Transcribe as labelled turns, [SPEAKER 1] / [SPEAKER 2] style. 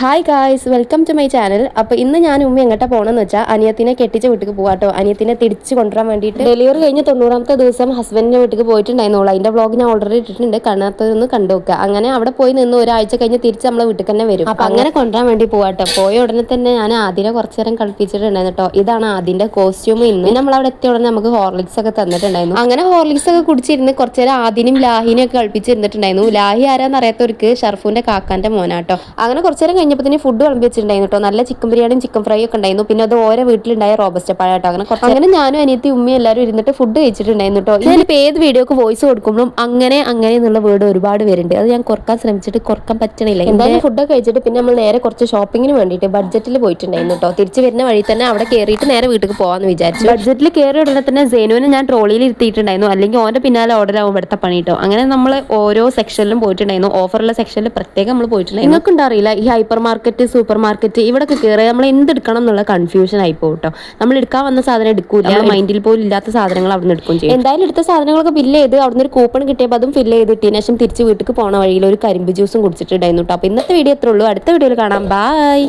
[SPEAKER 1] Hi guys, welcome to my channel. അപ്പോൾ ഇന്ന് ഞാൻ ഉമ്മ എങ്ങോട്ടാ പോകണമെന്ന് വെച്ചാൽ അനിയത്തിനെ കെട്ടിച്ച വീട്ടിൽ പോകാട്ടോ. അനിയത്തിനെ തിരിച്ച് കൊണ്ടുവരാൻ വേണ്ടിയിട്ട് ഡെലിവറി കഴിഞ്ഞ് 90ാമത്തെ ദിവസം ഹസ്ബൻഡിൻ്റെ വീട്ടിൽ പോയിട്ടുണ്ടായിരുന്നുള്ളൂ. അതിൻ്റെ വ്ളോഗ് ഞാൻ ഓൾറെഡി ഇട്ടിട്ടുണ്ട്, കാണാത്തതൊന്ന് കണ്ടു നോക്കുക. അങ്ങനെ അവിടെ പോയി നിന്ന് ഒരാഴ്ച കഴിഞ്ഞ് തിരിച്ച് നമ്മളെ വീട്ടിൽ തന്നെ വരും. അപ്പോൾ അങ്ങനെ കൊണ്ടുവരാൻ വേണ്ടി പോകാട്ടോ. പോയ ഉടനെ തന്നെ ഞാൻ ആദിനെ കുറച്ച് നേരം കളിപ്പിച്ചിട്ടുണ്ടായിരുന്നു കേട്ടോ. ഇതാണ് ആദിൻ്റെ കോസ്റ്റ്യൂം. ഇന്ന് നമ്മളവിടെ എത്തിയ ഉടനെ നമുക്ക് ഹോർലിക്സ് ഒക്കെ തന്നിട്ടുണ്ടായിരുന്നു. അങ്ങനെ ഹോർലിക്സ് ഒക്കെ കുടിച്ചിരുന്ന് കുറച്ച് നേരം ആദിനും ലാഹിനും ഒക്കെ കളിപ്പിച്ചിരുന്നിട്ടുണ്ടായിരുന്നു. ലാഹി ആരാന്ന് അറിയാത്തവർക്ക് ഷർഫുവിൻ്റെ കാക്കാൻ്റെ മോനാട്ടോ. അങ്ങനെ കുറച്ച് നേരം കഴിഞ്ഞപ്പോൾ തന്നെ ഫുഡ് വിളമ്പി വെച്ചിട്ടുണ്ടായിരുന്നു കേട്ടോ. നല്ല ചിക്കൻ ബിരിയാണിയും ചിക്കൻ ഫ്രൈ ഒക്കെ ഉണ്ടായിരുന്നു. പിന്നെ അത് ഓരോ വീട്ടിലുണ്ടായ റോബസ്റ്റ പഴം കേട്ടോ. അങ്ങനെ ഞാനും അനിയത്തി ഉമ്മയും എല്ലാവരും ഇരുന്നിട്ട് ഫുഡ് കഴിച്ചിട്ടുണ്ടായിരുന്നു കേട്ടോ. ഞാനിപ്പോൾ ഏത് വീഡിയോക്ക് വോയിസ് കൊടുക്കുമ്പോഴും അങ്ങനെ എന്നുള്ള വേർഡ് ഒരുപാട് വരുന്നുണ്ട്. അത് ഞാൻ കുറക്കാൻ ശ്രമിച്ചിട്ട് കുറക്കാൻ പറ്റണില്ല. എന്തായാലും ഫുഡൊക്കെ കഴിച്ചിട്ട് പിന്നെ നമ്മൾ നേരെ കുറച്ച് ഷോപ്പിങ്ങിന് വേണ്ടിയിട്ട് ബഡ്ജറ്റിൽ പോയിട്ടുണ്ടായിരുന്നു കേട്ടോ. തിരിച്ച് വരുന്ന വഴി തന്നെ അവിടെ കയറിയിട്ട് നേരെ വീട്ടിൽ പോകാമെന്ന് വിചാരിച്ചു. ബഡ്ജറ്റിൽ കയറിയ ഉടനെ തന്നെ സേനുവിനെ ഞാൻ ട്രോളിയിൽ ഇരുത്തിയിട്ടുണ്ടായിരുന്നു. അല്ലെങ്കിൽ ഓൻ്റെ പിന്നാലെ ഓർഡർ ആവും ഇവിടുത്തെ പണി കേട്ടോ. അങ്ങനെ നമ്മൾ ഓരോ സെക്ഷനിലും പോയിട്ടുണ്ടായിരുന്നു. ഓഫറുള്ള സെക്ഷനിൽ പ്രത്യേകം നമ്മൾ പോയിട്ടുണ്ടായിരുന്നു. നിങ്ങൾക്ക് ഉണ്ടാറിയില്ല ഈ ഹൈപ്പർ മാർക്കറ്റ്, സൂപ്പർ മാർക്കറ്റ് ഇവിടെയൊക്കെ കയറി നമ്മൾ എന്തെടുക്കണം എന്നുള്ള കൺഫ്യൂഷൻ ആയി പോകും കേട്ടോ. നമ്മൾ എടുക്കാൻ വന്ന സാധനം എടുക്കൂല, മൈൻഡിൽ പോലും ഇല്ലാത്ത സാധനങ്ങൾ അവിടെ നിന്ന് എടുക്കും ചെയ്യും. എന്തായാലും എടുത്ത സാധനങ്ങളൊക്കെ ബില്ല് ചെയ്ത് അവിടുന്ന് ഒരു കൂപ്പൺ കിട്ടിയപ്പോൾ അതും ഫില്ല് ചെയ്തിട്ടതിന് ശേഷം തിരിച്ച് വീട്ടിൽ പോണ വഴിയിൽ ഒരു കരിമ്പ് ജ്യൂസും കുടിച്ചിട്ടുണ്ടായിരുന്നു കേട്ടോ. അപ്പോൾ ഇന്നത്തെ വീഡിയോ എത്ര ഉള്ളൂ. അടുത്ത വീഡിയോയിൽ കാണാം. ബൈ.